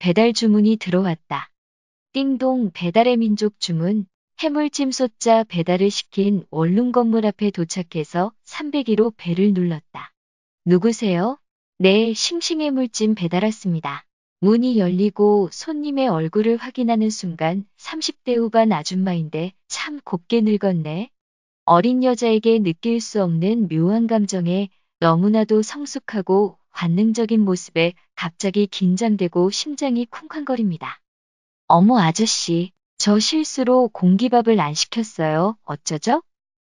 배달 주문이 들어왔다. 띵동 배달의 민족 주문. 해물찜 소자 배달을 시킨 원룸 건물 앞에 도착해서 301호 벨을 눌렀다. 누구세요? 네, 싱싱해물찜 배달 왔습니다. 문이 열리고 손님의 얼굴을 확인하는 순간 30대 후반 아줌마인데 참 곱게 늙었네. 어린 여자에게 느낄 수 없는 묘한 감정에 너무나도 성숙하고 관능적인 모습에 갑자기 긴장되고 심장이 쿵쾅거립니다. 어머 아저씨, 저 실수로 공기밥을 안 시켰어요. 어쩌죠?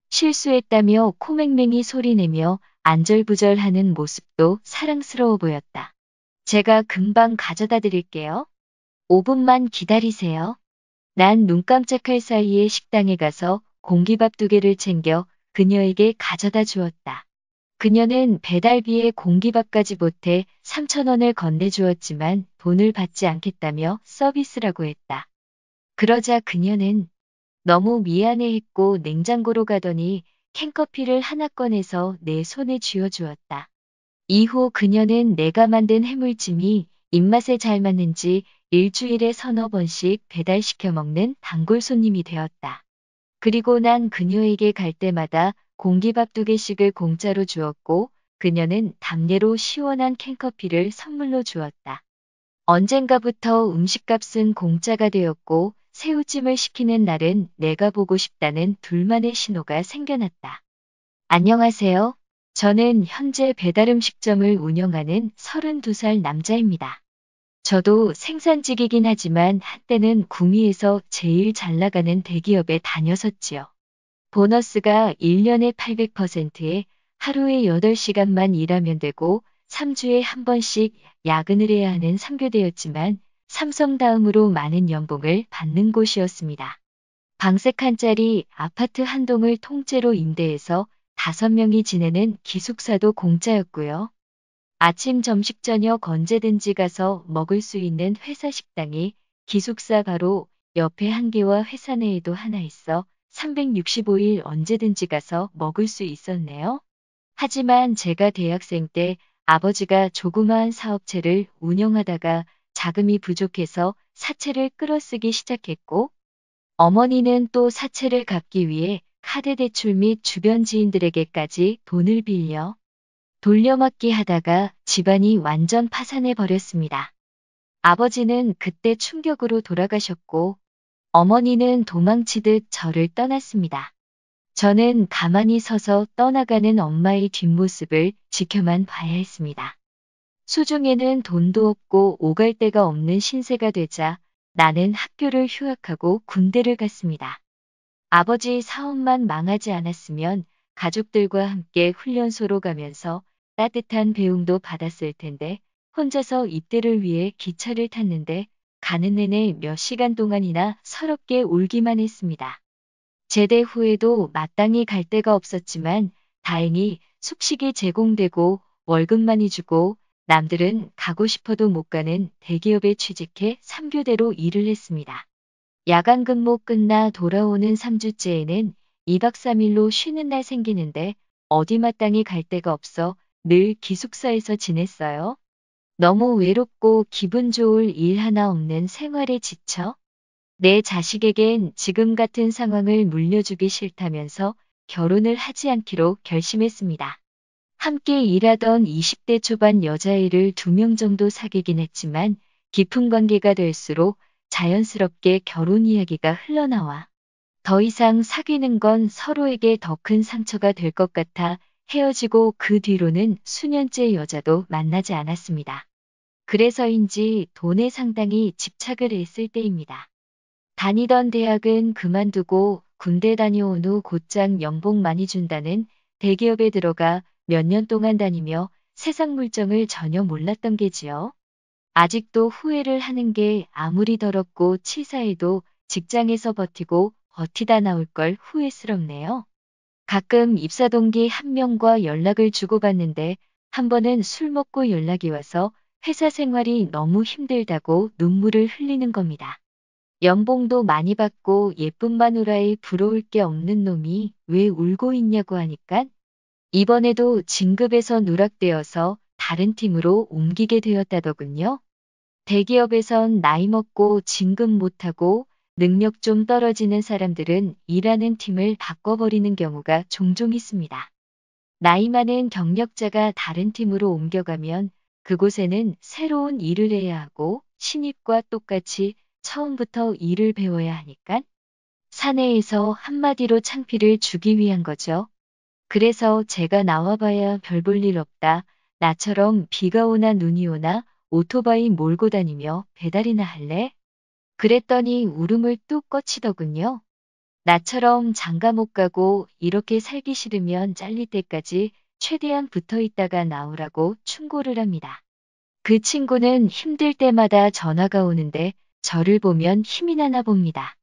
실수했다며 코맹맹이 소리내며 안절부절하는 모습도 사랑스러워 보였다. 제가 금방 가져다 드릴게요. 5분만 기다리세요. 난 눈 깜짝할 사이에 식당에 가서 공기밥 2개를 챙겨 그녀에게 가져다 주었다. 그녀는 배달비에 공기밥까지 보태 3,000원을 건네주었지만 돈을 받지 않겠다며 서비스라고 했다. 그러자 그녀는 너무 미안해했고 냉장고로 가더니 캔커피를 하나 꺼내서 내 손에 쥐어주었다. 이후 그녀는 내가 만든 해물찜이 입맛에 잘 맞는지 일주일에 서너 번씩 배달시켜 먹는 단골 손님이 되었다. 그리고 난 그녀에게 갈 때마다 공기밥 2개씩을 공짜로 주었고 그녀는 담례로 시원한 캔커피를 선물로 주었다. 언젠가부터 음식값은 공짜가 되었고 새우찜을 시키는 날은 내가 보고 싶다는 둘만의 신호가 생겨났다. 안녕하세요. 저는 현재 배달음식점을 운영하는 32살 남자입니다. 저도 생산직이긴 하지만 한때는 구미에서 제일 잘 나가는 대기업에 다녔었지요. 보너스가 1년에 800%에 하루에 8시간만 일하면 되고 3주에 한 번씩 야근을 해야 하는 3교대였지만 삼성 다음으로 많은 연봉을 받는 곳이었습니다. 방색 한 짜리 아파트 한 동을 통째로 임대해서 5명이 지내는 기숙사도 공짜였고요. 아침, 점심, 저녁 언제든지 가서 먹을 수 있는 회사 식당이 기숙사 바로 옆에 한 개와 회사 내에도 하나 있어 365일 언제든지 가서 먹을 수 있었네요. 하지만 제가 대학생 때 아버지가 조그마한 사업체를 운영하다가 자금이 부족해서 사채를 끌어쓰기 시작했고 어머니는 또 사채를 갚기 위해 카드 대출 및 주변 지인들에게까지 돈을 빌려 돌려막기 하다가 집안이 완전 파산해 버렸습니다. 아버지는 그때 충격으로 돌아가셨고 어머니는 도망치듯 저를 떠났습니다. 저는 가만히 서서 떠나가는 엄마의 뒷모습을 지켜만 봐야 했습니다. 수중에는 돈도 없고 오갈 데가 없는 신세가 되자 나는 학교를 휴학하고 군대를 갔습니다. 아버지 사업만 망하지 않았으면 가족들과 함께 훈련소로 가면서 따뜻한 배웅도 받았을 텐데 혼자서 입대를 위해 기차를 탔는데 가는 내내 몇 시간 동안이나 서럽게 울기만 했습니다. 제대 후에도 마땅히 갈 데가 없었지만 다행히 숙식이 제공되고 월급만이 주고 남들은 가고 싶어도 못 가는 대기업에 취직해 3교대로 일을 했습니다. 야간 근무 끝나 돌아오는 3주째에는 2박 3일로 쉬는 날 생기는데 어디 마땅히 갈 데가 없어 늘 기숙사에서 지냈어요. 너무 외롭고 기분 좋을 일 하나 없는 생활에 지쳐 내 자식에겐 지금 같은 상황을 물려주기 싫다면서 결혼을 하지 않기로 결심했습니다. 함께 일하던 20대 초반 여자애를 2명 정도 사귀긴 했지만 깊은 관계가 될수록 자연스럽게 결혼 이야기가 흘러나와 더 이상 사귀는 건 서로에게 더 큰 상처가 될 것 같아 헤어지고 그 뒤로는 수년째 여자도 만나지 않았습니다. 그래서인지 돈에 상당히 집착을 했을 때입니다. 다니던 대학은 그만두고 군대 다녀온 후 곧장 연봉 많이 준다는 대기업에 들어가 몇 년 동안 다니며 세상 물정을 전혀 몰랐던 게지요. 아직도 후회를 하는 게 아무리 더럽고 치사해도 직장에서 버티고 버티다 나올 걸 후회스럽네요. 가끔 입사 동기 한 명과 연락을 주고받는데 한 번은 술 먹고 연락이 와서 회사 생활이 너무 힘들다고 눈물을 흘리는 겁니다. 연봉도 많이 받고 예쁜 마누라에 부러울 게 없는 놈이 왜 울고 있냐고 하니까 이번에도 진급에서 누락되어서 다른 팀으로 옮기게 되었다더군요. 대기업에선 나이 먹고 진급 못하고 능력 좀 떨어지는 사람들은 일하는 팀을 바꿔버리는 경우가 종종 있습니다. 나이 많은 경력자가 다른 팀으로 옮겨가면 그곳에는 새로운 일을 해야 하고 신입과 똑같이 처음부터 일을 배워야 하니까 사내에서 한마디로 창피를 주기 위한 거죠. 그래서 제가 나와봐야 별 볼 일 없다. 나처럼 비가 오나 눈이 오나 오토바이 몰고 다니며 배달이나 할래? 그랬더니 울음을 뚝 꺼치더군요. 나처럼 장가 못 가고 이렇게 살기 싫으면 잘릴 때까지 최대한 붙어 있다가 나오라고 충고를 합니다. 그 친구는 힘들 때마다 전화가 오는데 저를 보면 힘이 나나 봅니다.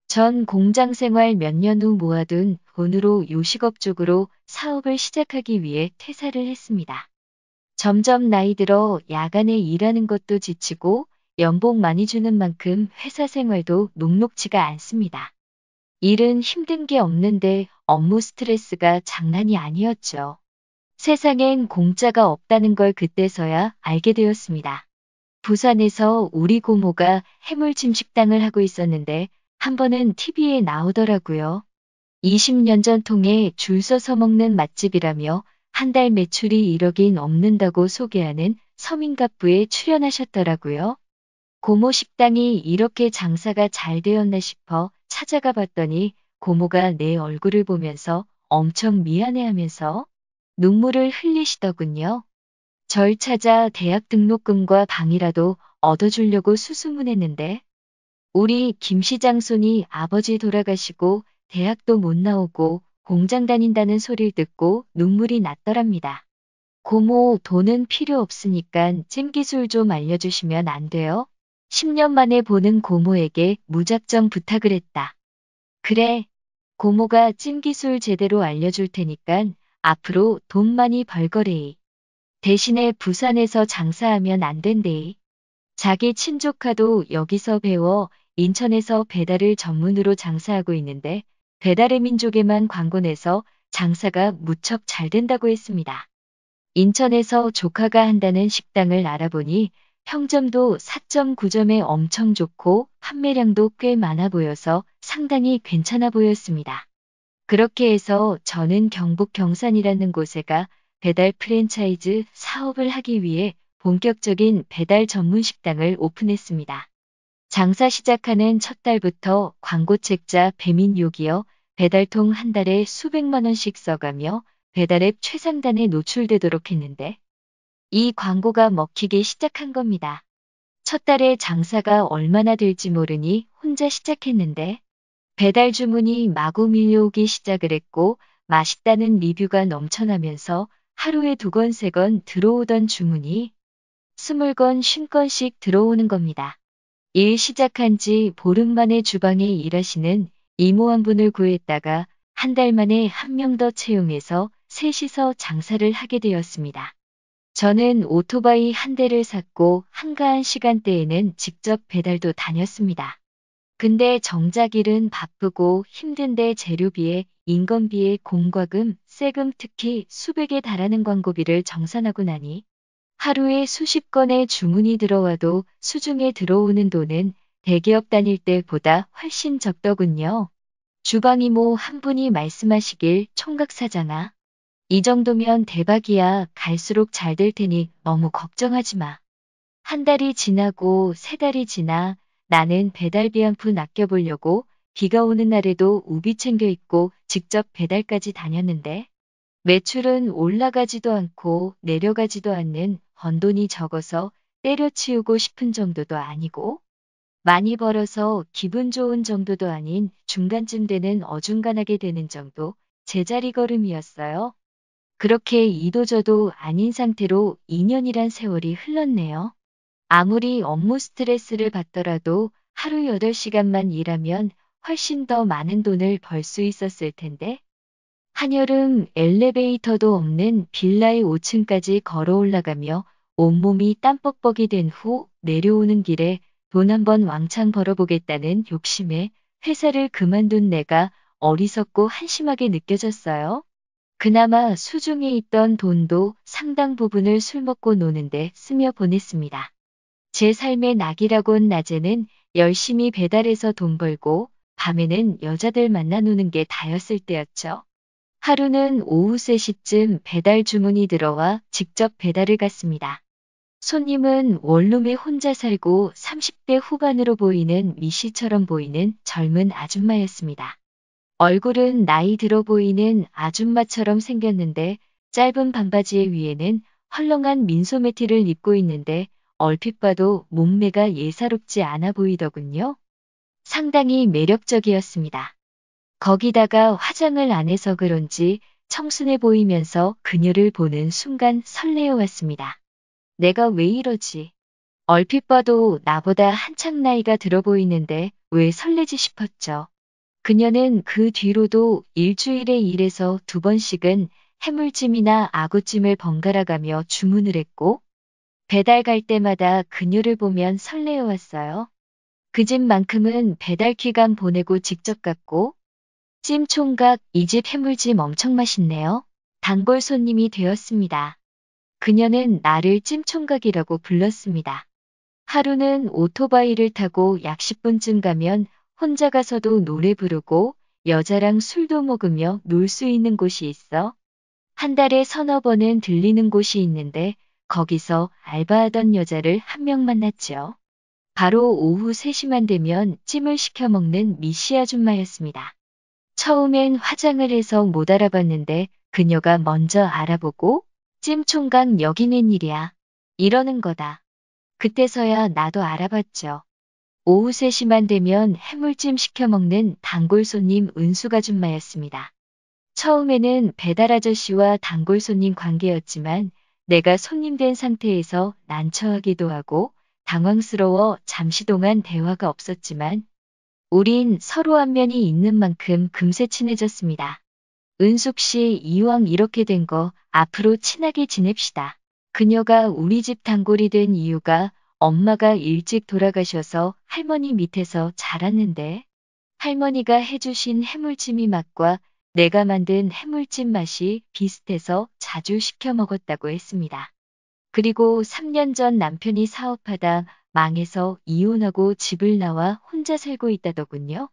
전 공장 생활 몇 년 후 모아둔 돈으로 요식업 쪽으로 사업을 시작하기 위해 퇴사를 했습니다. 점점 나이 들어 야간에 일하는 것도 지치고 연봉 많이 주는 만큼 회사 생활도 녹록지가 않습니다. 일은 힘든 게 없는데 업무 스트레스가 장난이 아니었죠. 세상엔 공짜가 없다는 걸 그때서야 알게 되었습니다. 부산에서 우리 고모가 해물찜 식당을 하고 있었는데 한 번은 TV에 나오더라고요. 20년 전 통에 줄 서서 먹는 맛집이라며 한 달 매출이 1억이 넘는다고 소개하는 서민갑부에 출연하셨더라고요. 고모 식당이 이렇게 장사가 잘 되었나 싶어 찾아가 봤더니 고모가 내 얼굴을 보면서 엄청 미안해하면서 눈물을 흘리시더군요. 절 찾아 대학 등록금과 방이라도 얻어주려고 수소문했는데 우리 김 시장 손이 아버지 돌아가시고 대학도 못 나오고 공장 다닌다는 소리를 듣고 눈물이 났더랍니다. 고모 돈은 필요 없으니까 찜기술 좀 알려주시면 안 돼요? 10년 만에 보는 고모에게 무작정 부탁을 했다. 그래, 고모가 찜기술 제대로 알려줄 테니까 앞으로 돈 많이 벌거래. 대신에 부산에서 장사하면 안 된대. 자기 친조카도 여기서 배워 인천에서 배달을 전문으로 장사하고 있는데 배달의 민족에만 광고 내서 장사가 무척 잘 된다고 했습니다. 인천에서 조카가 한다는 식당을 알아보니 평점도 4.9점에 엄청 좋고 판매량도 꽤 많아 보여서 상당히 괜찮아 보였습니다. 그렇게 해서 저는 경북 경산이라는 곳에 가 배달 프랜차이즈 사업을 하기 위해 본격적인 배달 전문 식당을 오픈했습니다. 장사 시작하는 첫 달부터 광고 책자 배민욕이어 배달통 한 달에 수백만 원씩 써가며 배달앱 최상단에 노출되도록 했는데 이 광고가 먹히기 시작한 겁니다. 첫 달에 장사가 얼마나 될지 모르니 혼자 시작했는데 배달 주문이 마구 밀려오기 시작을 했고 맛있다는 리뷰가 넘쳐나면서 하루에 2건, 3건 들어오던 주문이 20건, 50건씩 들어오는 겁니다. 일 시작한 지 보름 만에 주방에 일하시는 이모 한 분을 구했다가 한 달 만에 한 명 더 채용해서 셋이서 장사를 하게 되었습니다. 저는 오토바이 한 대를 샀고 한가한 시간대에는 직접 배달도 다녔습니다. 근데 정작 일은 바쁘고 힘든데 재료비에 인건비에 공과금, 세금 특히 수백에 달하는 광고비를 정산하고 나니 하루에 수십 건의 주문이 들어와도 수중에 들어오는 돈은 대기업 다닐 때보다 훨씬 적더군요. 주방이모 한 분이 말씀하시길 총각사장아. 이 정도면 대박이야. 갈수록 잘 될 테니 너무 걱정하지 마. 한 달이 지나고 3달이 지나 나는 배달비 한 푼 아껴보려고 비가 오는 날에도 우비 챙겨 입고 직접 배달까지 다녔는데 매출은 올라가지도 않고 내려가지도 않는 번 돈이 적어서 때려치우고 싶은 정도도 아니고 많이 벌어서 기분 좋은 정도도 아닌 중간쯤 되는 어중간하게 되는 정도 제자리 걸음이었어요. 그렇게 이도저도 아닌 상태로 2년이란 세월이 흘렀네요. 아무리 업무 스트레스를 받더라도 하루 8시간만 일하면 훨씬 더 많은 돈을 벌 수 있었을 텐데 한여름 엘리베이터도 없는 빌라의 5층까지 걸어 올라가며 온몸이 땀뻑뻑이 된 후 내려오는 길에 돈 한 번 왕창 벌어보겠다는 욕심에 회사를 그만둔 내가 어리석고 한심하게 느껴졌어요. 그나마 수중에 있던 돈도 상당 부분을 술 먹고 노는데 쓰며 보냈습니다. 제 삶의 낙이라곤 낮에는 열심히 배달해서 돈 벌고 밤에는 여자들 만나 노는 게 다였을 때였죠. 하루는 오후 3시쯤 배달 주문이 들어와 직접 배달을 갔습니다. 손님은 원룸에 혼자 살고 30대 후반으로 보이는 미씨처럼 보이는 젊은 아줌마였습니다. 얼굴은 나이 들어 보이는 아줌마처럼 생겼는데 짧은 반바지에 위에는 헐렁한 민소매티를 입고 있는데 얼핏 봐도 몸매가 예사롭지 않아 보이더군요. 상당히 매력적이었습니다. 거기다가 화장을 안 해서 그런지 청순해 보이면서 그녀를 보는 순간 설레어 왔습니다. 내가 왜 이러지? 얼핏 봐도 나보다 한창 나이가 들어 보이는데 왜 설레지 싶었죠. 그녀는 그 뒤로도 일주일에 1에서 2번씩은 해물찜이나 아구찜을 번갈아 가며 주문을 했고 배달 갈 때마다 그녀를 보면 설레어 왔어요. 그 집만큼은 배달 기간 보내고 직접 갔고 찜 총각 이 집 해물찜 엄청 맛있네요. 단골 손님이 되었습니다. 그녀는 나를 찜 총각이라고 불렀습니다. 하루는 오토바이를 타고 약 10분쯤 가면 혼자 가서도 노래 부르고 여자랑 술도 먹으며 놀 수 있는 곳이 있어. 한 달에 서너 번은 들리는 곳이 있는데 거기서 알바하던 여자를 한 명 만났죠. 바로 오후 3시만 되면 찜을 시켜 먹는 미씨 아줌마였습니다. 처음엔 화장을 해서 못 알아봤는데 그녀가 먼저 알아보고 찜 총각 여기 웬일이야 이러는 거다. 그때서야 나도 알아봤죠. 오후 3시만 되면 해물찜 시켜 먹는 단골 손님 은숙 아줌마였습니다. 처음에는 배달 아저씨와 단골 손님 관계였지만 내가 손님 된 상태에서 난처하기도 하고 당황스러워 잠시 동안 대화가 없었지만 우린 서로 안면이 있는 만큼 금세 친해졌습니다. 은숙 씨 이왕 이렇게 된 거 앞으로 친하게 지냅시다. 그녀가 우리 집 단골이 된 이유가 엄마가 일찍 돌아가셔서 할머니 밑에서 자랐는데 할머니가 해주신 해물찜이 맛과 내가 만든 해물찜 맛이 비슷해서 자주 시켜 먹었다고 했습니다. 그리고 3년 전 남편이 사업하다 망해서 이혼하고 집을 나와 혼자 살고 있다더군요.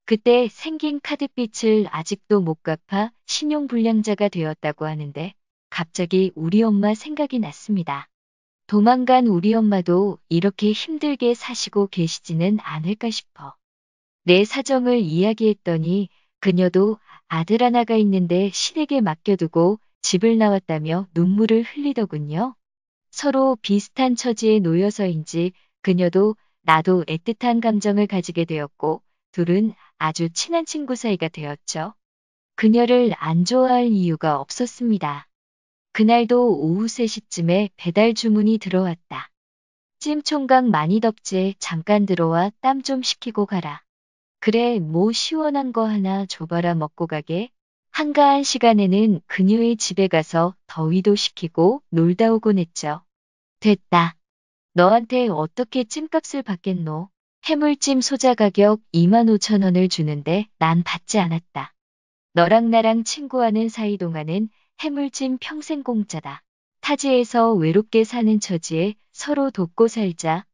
그때 생긴 카드빚을 아직도 못 갚아 신용불량자가 되었다고 하는데 갑자기 우리 엄마 생각이 났습니다. 도망간 우리 엄마도 이렇게 힘들게 사시고 계시지는 않을까 싶어. 내 사정을 이야기했더니 그녀도 아들 하나가 있는데 신에게 맡겨두고 집을 나왔다며 눈물을 흘리더군요. 서로 비슷한 처지에 놓여서인지 그녀도 나도 애틋한 감정을 가지게 되었고 둘은 아주 친한 친구 사이가 되었죠. 그녀를 안 좋아할 이유가 없었습니다. 그날도 오후 3시쯤에 배달 주문이 들어왔다. 찜 총각 많이 덥제 잠깐 들어와 땀 좀 식히고 가라. 그래 뭐 시원한 거 하나 줘봐라 먹고 가게. 한가한 시간에는 그녀의 집에 가서 더위도 식히고 놀다 오곤 했죠. 됐다. 너한테 어떻게 찜값을 받겠노? 해물찜 소자 가격 25,000원을 주는데 난 받지 않았다. 너랑 나랑 친구하는 사이 동안은 해물찜 평생 공짜다. 타지에서 외롭게 사는 처지에 서로 돕고 살자.